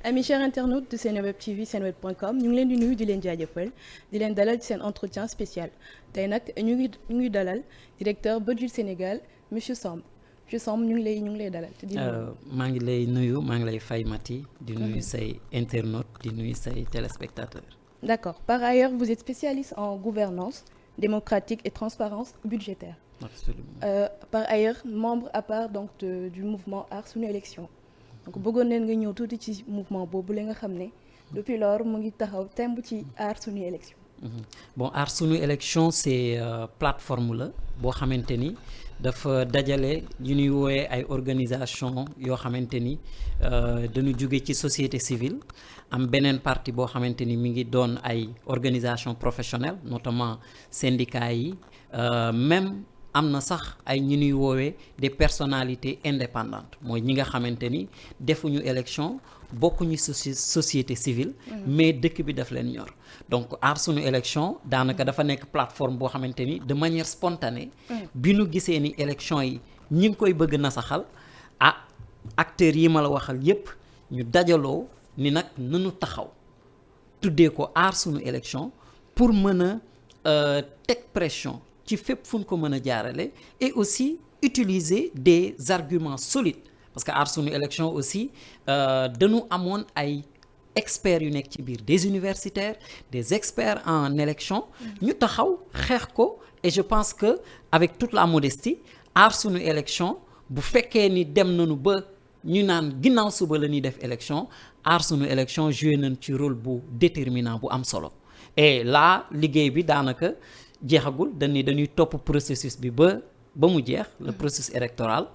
Amis chers internautes de Seneweb TV seneweb.com ñu ngi leen di nuyu di leen jaajëfal di leen dalal ci seen entretien spécial tey nag ñu ngi dalal directeur Budget Sénégal monsieur Samb monsieur Samb ñu ngi lay dalal. maa ngi lay nuyu maa ngi lay fay Mati di nuyu say internautes di nuyu say téléspectateurs. D'accord. Par ailleurs, vous êtes spécialiste en gouvernance démocratique et transparence budgétaire. Absolument. Par ailleurs, membre à part donc du mouvement Aar Sunu Élection. Donc bëggoon neen nga ñëw tuuti ci mouvement boobu la nga xam ne depuis lors mu ngi taxaw temb ci Aar Sunu Élection. Bon Aar Sunu Élection c'est plateforme la boo xamante ni dafa dajale yu ñuy woowee ay organisation yoo xamante ni dañu jóge ci société civile am beneen partie boo xamante ni mi ngi doon ay organisation professionnelle notamment syndicats yi même am na sax ay ñu ñuy woowee des personnalités indépendantes mooy ñi nga xamante ni defuñu élection bokkuñu société civile mais dëkk bi daf leen ñor donc Aar Sunu Élection daanaka dafa nekk plateforme boo xamante ni de manière spontanée bi nu gisee ni élection yi ñi ngi koy bëgg nasaxal acteurs yi ma la waxal yépp ñu dajaloo ni nag nanu taxaw tuddee ko Aar Sunu Élection pour mën a teg pression ci fépp fu ñu ko mën a jaarale et aussi utiliser des arguments solides parce que Aar Sunu Élection aussi dañu amoon ay experts yu nekk ci biir des universitaires des experts en élection ñu taxaw xeex ko et je pense que avec toute la modestie Aar Sunu Élection bu fekkee ni dem nañu ba ñu naan ginnaaw suba la ñuy def élection Aar Sunu Élection joué nañ ci rôle bu déterminant bu am solo et là liggéey bi daanaka jeexagul dañuy topp processus bi ba mu jeex le processus électoral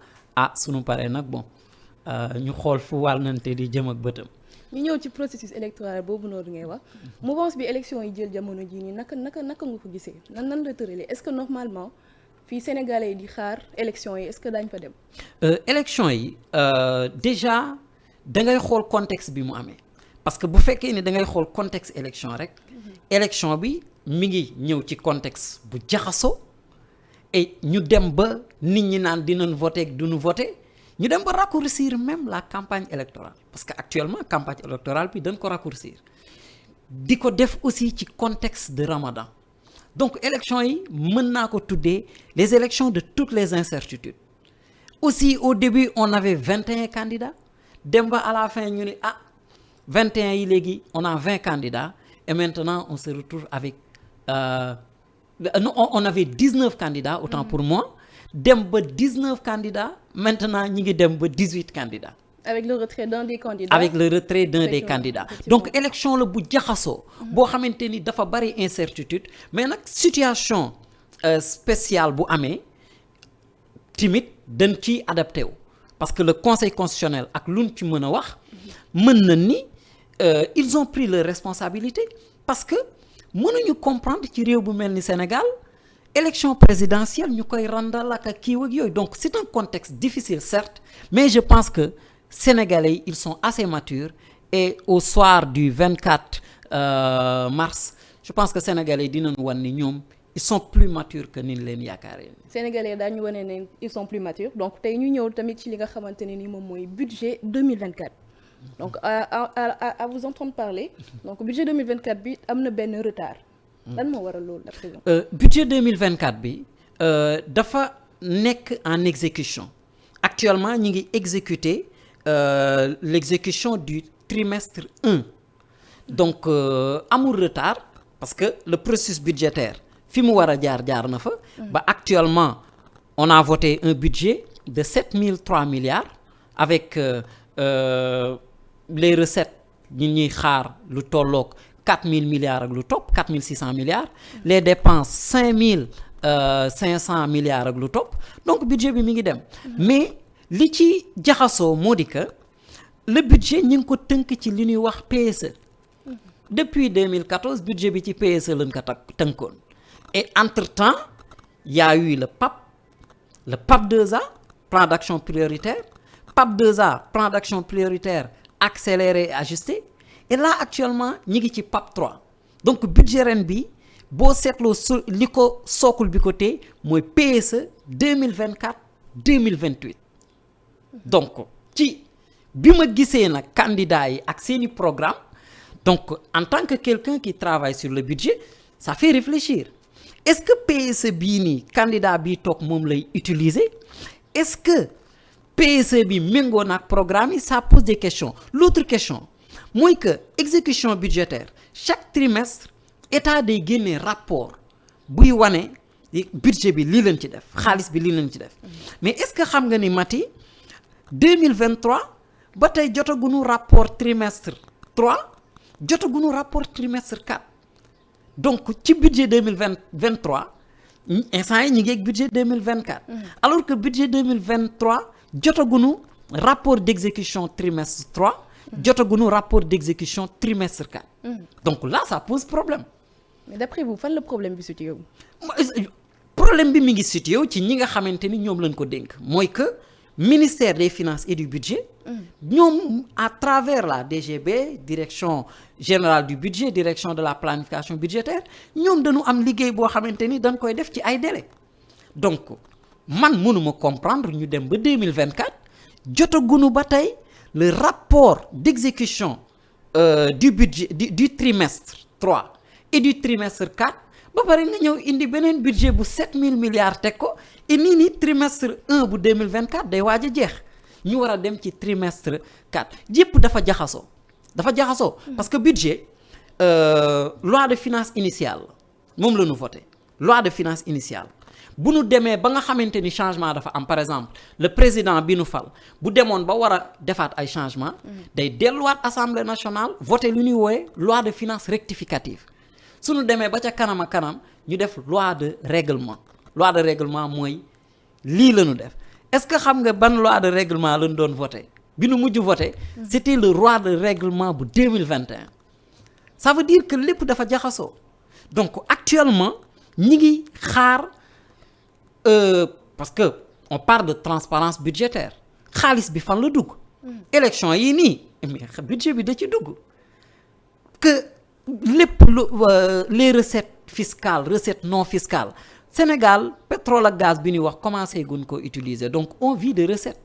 sunu paree nag bon ñu xool fu wàllante di jëm ak bëtam. ñu ñëw ci processus électoral boobu noonu ngay wax mouvance bi élection yi jël jamono jii nii naka nga ko gisee nan la tëralee est-ce que normalement fii Sénégalais yi di xaar élection yi est-ce que daañu fa dem. élection yi déjà da ngay xool contexte bi mu amee parce que bu fekkee ni da ngay xool contexte élection rek élection bi. mi ngi ñëw ci contexte bu jaxasoo et ñu dem ba nit ñi naan dinañ voter ak duñu voter ñu dem ba raccourcir même la campagne électorale parce que actuellement campagne électorale bi dañ ko raccourcir di ko def aussi ci contexte de Ramadan donc élection yi mën naa ko tuddee les élections de toutes les incertitudes aussi au début on avait 21 candidats dem ba à la fin ñu ne 21 yi léegi on a 20 candidats et maintenant on se retrouve avec on avait 19 candidats autant pour moi dem ba 19 candidats maintenant ñi ngi dem ba 18 candidats. Avec le retrait d'un des candidats. Avec le retrait d'un des candidats. Donc élection la bu jaxasoo. boo xamante ni dafa bari incertitude mais nag situation spéciale bu amee timit dañ ciy adapté wu parce que le conseil constitutionnel ak luñ ci mën a wax mën na ni ils ont pris leurs responsabilités parce que mënuñu comprendre ci réew bu mel ni Sénégal élection présidentielle ñu koy randal ak kii ak yooyu donc c'est un contexte difficile certes mais je pense que Sénégalais ils sont assez matures et au soir du 24 mars je pense que Sénégalais dinañ wan ni ñoom ils sont plus matures que ni leen yaakaaree. Sénégalais daañu wane ne ils sont plus matures donc tey ñu ñëw tamit ci li nga xamante ne ni moom mooy budget 2024. donc à vous entendre parler donc budget 2024 bi am na benn retard. lan moo waral loolu d'après vous. budget 2024 bi dafa nekk en exécution actuellement ñi ngi exécuter l'exécution du trimestre 1 donc amul retard parce que le processus budgétaire fi mu war a jaar na fa. ba actuellement on a voté un budget de 7003 milliards avec. Les recettes ñi ñuy xaar lu tolloog 4000 milliards ak lu topp 4600 milliards les dépenses 5500 milliards ak lu topp donc budget bi mi ngi dem mais li ci jaxasoo moo di que le budget ñi ngi ko tënk ci li ñuy wax PSE depuis 2014 budget bi ci PSE lañ ko tënkoon et entre-temps il y a eu le PAP 2A plan d'action prioritaire PAP 2A plan d'action prioritaire accéléré et ajusté et là actuellement ñi ngi ci PAP 3 donc budget ren bi boo seetloo li ko sookul bi ko tee mooy PSE 2024 2028 donc ci bi ma gisee nag candidats yi ak seeni programme donc en tant que quelqu'un qui travaille sur le budget ça fait réfléchir est-ce que PSE bii nii candidat bii toog moom lay utiliser est-ce que PSE bi méngoo na ak programme yi ça pose des questions l'autre question mooy que exécution budgétaire chaque trimestre état day génne rapport buy wane budget bi lii leen ci def xaalis bi lii leen ci def mais est-ce que xam nga ni Mati 2023 ba tey jotaguñu rapport trimestre 3 jotaguñu rapport trimestre 4 donc ci budget 2023 instant yi ñu ngi ak budget 2024 alors que budget 2023 jotaguñu rapport d'exécution trimestre 3 jotaguñu rapport d'exécution trimestre 4 donc là ça pose problème. mais d'après vous fan la problème bi situé wu. problème bi mi ngi situé wu ci ñi nga xamante ni ñoom lañ ko dénk mooy que ministère des finances et du budget ñoom à travers la DGB direction générale du budget direction de la planification budgétaire ñoom dañu am liggéey boo xamante ni dañ koy def ci ay délai donc man mënuma comprendre ñu dem ba 2024 jotaguñu ba tey le rapport d'exécution du budget du trimestre 3 et du trimestre 4 ba pare nga ñëw indi beneen budget bu 7000 milliards teg ko et nii trimestre 1 bu 2024 day waaj a jeex ñu war a dem ci trimestre 4 yépp dafa jaxasoo parce que budget loi de finances initiale moom la ñu voté loi de finances initiale bu nu demee ba nga xamante ni changement dafa am par exemple le président bi nu fal bu demoon ba war a defaat ay changement day delluwaat assemblée nationale voté lu ñuy woowe loi de finances rectificative suñu demee ba ca kanam a kanam ñu def loi de règlement mooy lii la ñu def est-ce que xam nga ban loi de règlement lañu doon voté bi nu mujj voté c'était le loi de règlement bu 2021 ça veut dire que lépp dafa jaxasoo donc actuellement ñi ngi xaar parce que on parle de transparence budgétaire xaalis bi fan la dugg élection yi nii mais budget bi da ci dugg que lépp les recettes fiscales recettes non fiscales Sénégal pétrole ak gaz bi ñuy wax commencé guñ ko utiliser donc on vit de recettes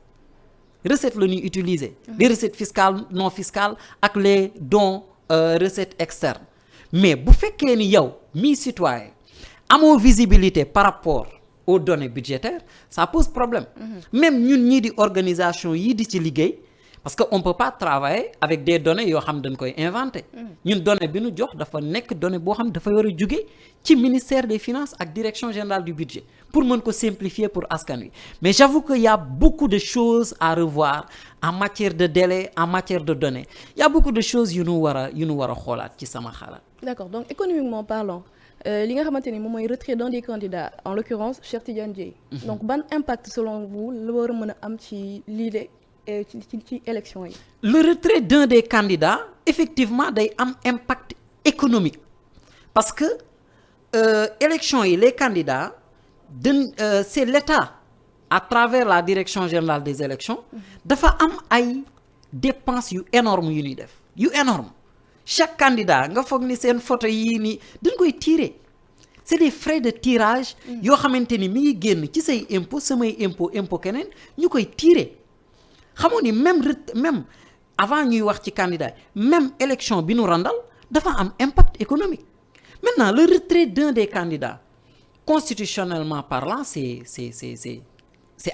la ñuy utiliser les recettes fiscales non fiscales ak les dons recettes externes mais bu fekkee ni yow mi citoyen amoo visibilité par rapport aux données budgétaires ça pose problème même ñun ñii di organisation yii di ci liggéey parce que on peut pas travailler avec des données yoo xam dañ koy inventer ñun données bi ñu jox dafa nekk donnée boo xam dafa war a jóge ci ministère des finances ak direction générale du budget pour mën ko simplifier pour askan wi mais j'avoue que y a beaucoup de choses à revoir en matière de délai en matière de données y a beaucoup de choses yu nu war a xoolaat ci sama xalaat. D'accord donc économiquement parlant li nga xamante ni moom mooy retrait d'un des candidats en l'occurrence Cheikh Tidiane Dièye donc ban impact selon vous la war a mën a am ci lii de ci élection yi. Le retrait d'un des candidats effectivement day am impact économique parce que élection yi les candidats c'est l'État à travers la direction générale des élections dafa am ay dépenses yu énormes yu ñuy def yu énormes chaque candidat nga foog ni seen photo yii nii dañ koy tirer c'est des frais de tirage yoo xamante ni mi ngi génn ci say impôt samay impôt keneen ñu koy tirer xamoo ni même avant ñuy wax ci candidat même élection bi nu randal dafa am impact économique maintenant le retrait d'un des candidats constitutionnellement parlant c'est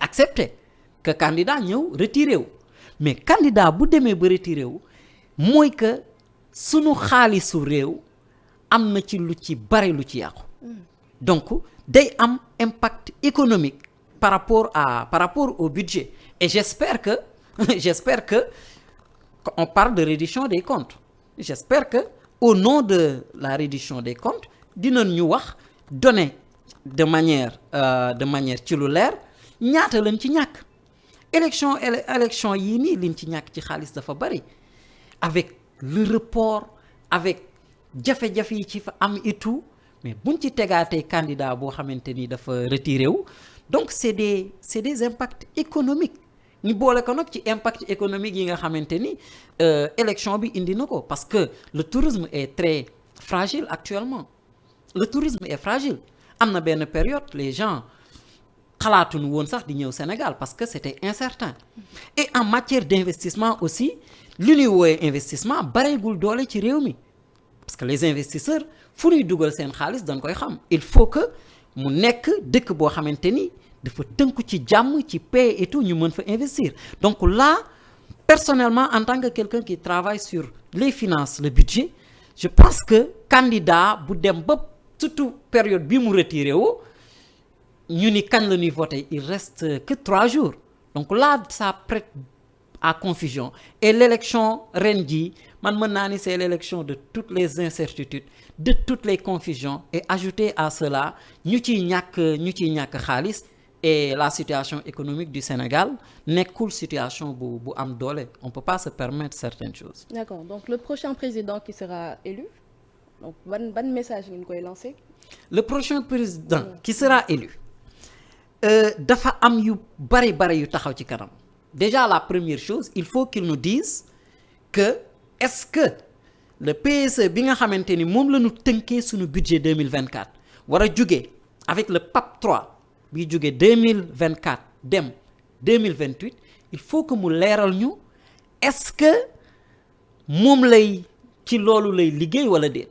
accepté que candidat ñëw retiré wu mais candidat bu demee ba retiré wu mooy que sunu xaalisu réew am na ci lu ci bari lu ci yàqu donc day am impact économique par rapport au budget et j'espère que on parle de reddition des comptes j'espère que au nom de la reddition des comptes dinañ ñu wax donner de manière ci lu leer ñaata lañ ci ñàkk élection yii nii liñ ci ñàkk ci xaalis dafa bari avec le report avec jafe-jafe yi ci fa am et tout mais buñ ci tegaatee candidat boo xamante ni dafa retiré wu donc c'est des impacts économiques ñu boole ko nag ci impact économique yi nga xamante ni élection bi indi na ko parce que le tourisme est très fragile actuellement le tourisme est fragile am na benn période les gens xalaatuñu woon sax di ñëw Sénégal parce que c'était incertain et en matière d'investissement aussi li ñuy wooyee investissement bareegul doole ci réew mi parce que les investisseurs fu ñuy dugal seen xaalis dañ koy xam il faut que mu nekk dëkk boo xamante ni dafa tënku ci jàmm ci paix et tout ñu mën fa investir donc là personnellement en tant que quelqu'un qui travaille sur les finances le budget je pense que candidat bu dem ba surtout période bi mu retiré woo ñu ni kañ la ñuy voter il reste que 3 jours donc là ça prête à confusion et l'élection ren jii man mën naa ni c'est l'élection de toutes les incertitudes de toutes les confusions et ajouter à cela ñu ciy ñàkk xaalis et la situation économique du Sénégal nekkul situation bu am doole on peut pas se permettre certaines choses. D'accord, donc le prochain président qui sera élu donc ban message ngeen koy lancer. Le prochain président qui sera élu dafa am yu bari yu taxaw ci kanam déjà la première chose il faut qu'il nous dise que est-ce que le PSE bi nga xamante ni moom la ñu tënkee suñu budget 2024 war a jóge avec le PAP 3 bi jóge 2024 dem 2028 il faut que mu leeral ñu est-ce que moom lay ci loolu lay liggéey wala déet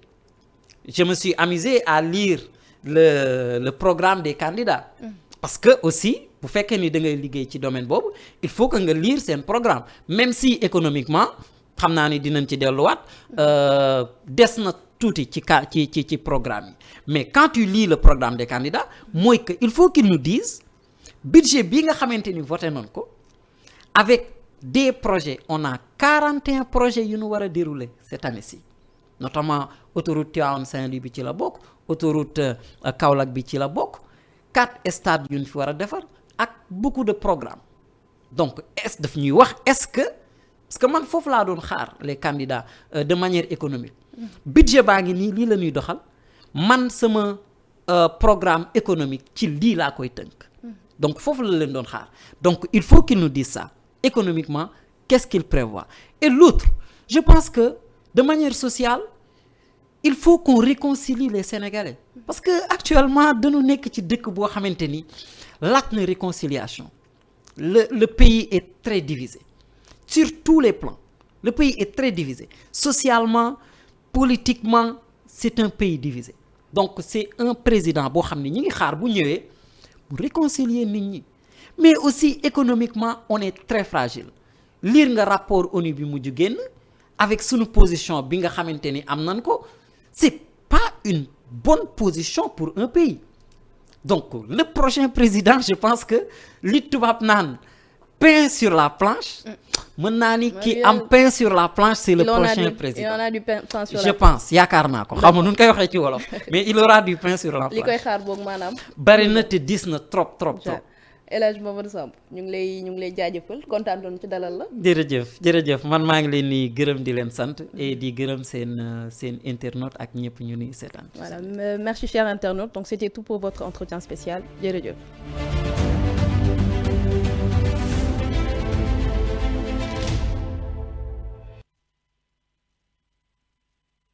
je me suis amusé à lire le programme des candidats parce que aussi bu fekkee ni da ngay liggéey ci domaine boobu il faut que nga lire seen programme même si économiquement xam naa ni dinañ ci delluwaat des na tuuti ci programme yi mais quand tu lis le programme des candidats mooy que il faut qu'ils nous disent budget bi nga xamante ni voté nañ ko avec des projets on a 41 projets yu ñu war a dérouler cette année-ci notamment autoroute Tivaouane Saint-Louis bi ci la bokk autoroute Kaolack bi ci la bokk 4 stades yu ñu fi war a defar ak beaucoup de programmes donc est-ce daf ñuy wax est-ce que parce que man foofu laa doon xaar les candidats de manière économique budget baa ngi nii lii la ñuy doxal man sama programme économique ci lii laa koy tënk donc foofu la leen doon xaar donc il faut qu'ils nous disent ça économiquement qu'est-ce qu'ils prévoient et l'autre je pense que de manière sociale il faut qu'on réconcilie les Sénégalais parce que actuellement dañu nekk ci dëkk boo xamante ni laaj na réconciliation le pays est très divisé sur tous les plans le pays est très divisé socialement politiquement c'est un pays divisé donc c'est un président boo xam ne ñi ngi xaar bu ñëwee bu réconcilier nit ñi mais aussi économiquement on est très fragile lire nga rapport ONU bi mujj génn avec sunu position bi nga xamante ni am nañ ko c'est pas une bonne position pour un pays donc le prochain président je pense que li tubaab naan pain sur la planche mën naa ni ki am pain sur la planche c'est le prochain président il en a du pain sur la planche je pense yaakaar naa ko xam nga nu ñu koy waxee ci wolof mais il aura du pain sur la planche li koy xaar boog maanaam bari na te dis na trop El Hadj Mamadou Samb ñu ngi lay jaajëfal kontaan doon ci dalal la. jërëjëf man maa ngi leen di gërëm di leen sant et di gërëm seen internautes ak ñëpp ñu ni seetaan. Voilà merci chers internautes donc c'était tout pour votre entretien spécial jërëjëf.